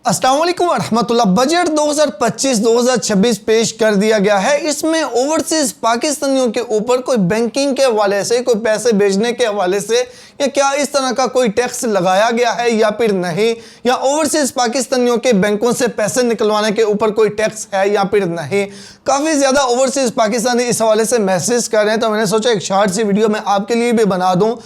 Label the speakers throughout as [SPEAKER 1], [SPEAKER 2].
[SPEAKER 1] अस्सलाम वालेकुम रहमतुल्लाह। बजट 2025-2026 पेश कर दिया गया है। इसमें ओवरसीज पाकिस्तानियों के ऊपर कोई बैंकिंग के हवाले से, कोई पैसे भेजने के हवाले से या क्या इस तरह का कोई टैक्स लगाया गया है या फिर नहीं, या ओवरसीज पाकिस्तानियों के बैंकों से पैसे निकलवाने के ऊपर कोई टैक्स है या फिर नहीं। काफ़ी ज़्यादा ओवरसीज पाकिस्तानी इस हवाले से मैसेज कर रहे हैं, तो मैंने सोचा एक शॉर्ट सी वीडियो मैं आपके लिए भी बना दूँ।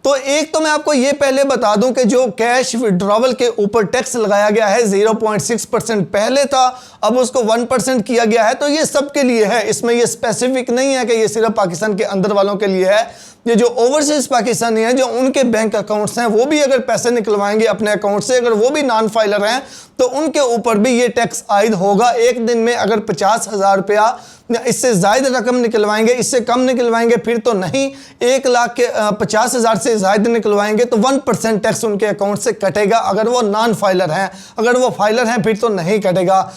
[SPEAKER 1] तो एक तो मैं आपको ये पहले बता दूं कि जो कैश विड्रॉवल के ऊपर टैक्स लगाया गया है 0.6% पहले था, अब उसको 1% किया गया है। तो ये सबके लिए है, इसमें ये स्पेसिफिक नहीं है कि ये सिर्फ पाकिस्तान के अंदर वालों के लिए है। ये जो ओवरसीज पाकिस्तानी हैं, जो उनके बैंक अकाउंट्स हैं, वो भी अगर पैसे निकलवाएंगे अपने अकाउंट से, अगर वो भी नॉन फाइलर हैं, तो उनके ऊपर भी ये टैक्स आयद होगा। एक दिन में अगर 50,000 रुपया या इससे ज़्यादा रकम निकलवाएंगे, इससे कम निकलवाएंगे फिर तो नहीं, 1,50,000 से ज़्यादा निकलवाएंगे तो 1% टैक्स उनके अकाउंट से कटेगा। अगर वो नॉन फाइलर हैं, अगर वो फाइलर हैं फिर तो नहीं कटेगा।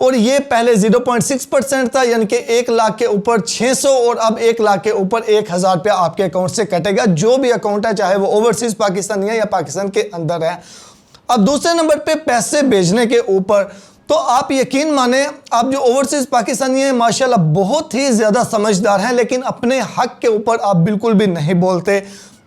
[SPEAKER 1] और ये पहले 0.6% था, यानी कि 1 लाख के ऊपर 600 और अब 1 लाख के ऊपर 1,000 रुपया आपके अकाउंट से कटेगा, जो भी अकाउंट है, चाहे वो ओवरसीज पाकिस्तानी है या पाकिस्तान के अंदर है। अब दूसरे नंबर पे पैसे भेजने के ऊपर, तो आप यकीन माने, आप जो ओवरसीज पाकिस्तानी हैं माशाल्लाह बहुत ही ज़्यादा समझदार हैं, लेकिन अपने हक के ऊपर आप बिल्कुल भी नहीं बोलते।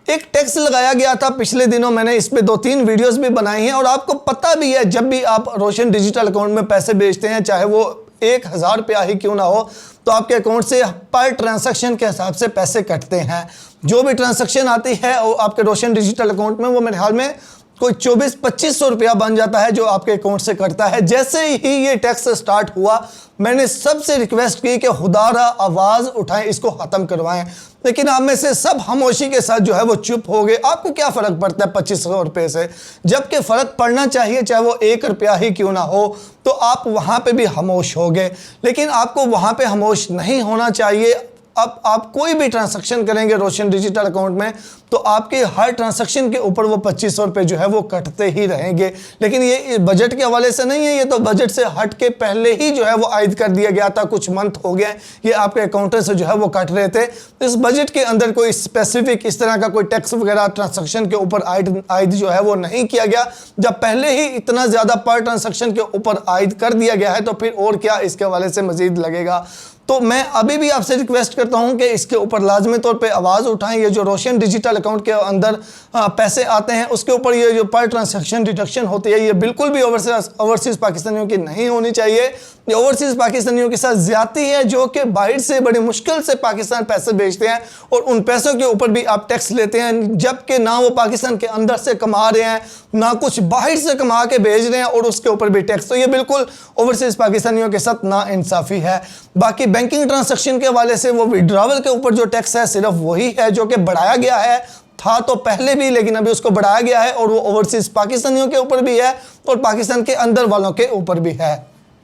[SPEAKER 1] एक टैक्स लगाया गया था पिछले दिनों, मैंने इस पे 2-3 वीडियोस भी बनाई हैं, और आपको पता भी है जब भी आप रोशन डिजिटल अकाउंट में पैसे भेजते हैं, चाहे वो 1,000 रुपया ही क्यों ना हो, तो आपके अकाउंट से पर ट्रांसैक्शन के हिसाब से पैसे कटते हैं। जो भी ट्रांसैक्शन आती है वो आपके रोशन डिजिटल अकाउंट में, वो मेरे ख्याल में कोई 2400-2500 रुपया बन जाता है जो आपके अकाउंट से कटता है। जैसे ही ये टैक्स स्टार्ट हुआ, मैंने सबसे रिक्वेस्ट की कि खुदारा आवाज़ उठाएं, इसको ख़त्म करवाएं, लेकिन आप में से सब खामोशी के साथ जो है वो चुप हो गए। आपको क्या फ़र्क पड़ता है 2500 रुपये से, जबकि फ़र्क पड़ना चाहिए चाहे वो 1 रुपया ही क्यों ना हो। तो आप वहाँ पे भी खामोश हो गए, लेकिन आपको वहाँ पे खामोश नहीं होना चाहिए। अब आप कोई भी ट्रांसैक्शन करेंगे रोशन डिजिटल अकाउंट में, तो आपके हर ट्रांसैक्शन के ऊपर वो 2500 रुपये जो है वो कटते ही रहेंगे। लेकिन ये बजट के हवाले से नहीं है, ये तो बजट से हट के पहले ही जो है वो आयद कर दिया गया था। कुछ मंथ हो गए ये आपके अकाउंट से जो है वो कट रहे थे। तो इस बजट के अंदर कोई स्पेसिफिक इस तरह का कोई टैक्स वगैरह ट्रांसैक्शन के ऊपर आयद जो है वो नहीं किया गया। जब पहले ही इतना ज़्यादा पर ट्रांसैक्शन के ऊपर आयद कर दिया गया है, तो फिर और क्या इसके हवाले से मज़ीद लगेगा। तो मैं अभी भी आपसे रिक्वेस्ट करता हूं कि इसके ऊपर लाजमी तौर पे आवाज़ उठाएं। ये जो रोशन डिजिटल अकाउंट के अंदर पैसे आते हैं, उसके ऊपर ये जो पर ट्रांसैक्शन डिडक्शन होती है, ये बिल्कुल भी ओवरसीज़ पाकिस्तानियों की नहीं होनी चाहिए। ये ओवरसीज़ पाकिस्तानियों के साथ ज़्यादती है, जो कि बाहर से बड़ी मुश्किल से पाकिस्तान पैसे भेजते हैं, और उन पैसों के ऊपर भी आप टैक्स लेते हैं, जबकि ना वो पाकिस्तान के अंदर से कमा रहे हैं, ना कुछ बाहर से कमा के भेज रहे हैं, और उसके ऊपर भी टैक्स। तो ये बिल्कुल ओवरसीज़ पाकिस्तानियों के साथ नाइंसाफ़ी है। बाकी बैंकिंग ट्रांसैक्शन के हवाले से वो विड्रॉवल के ऊपर जो टैक्स है सिर्फ वही है जो कि बढ़ाया गया है, था तो पहले भी, लेकिन अभी उसको बढ़ाया गया है, और वो ओवरसीज़ पाकिस्तानियों के ऊपर भी है और पाकिस्तान के अंदर वालों के ऊपर भी है।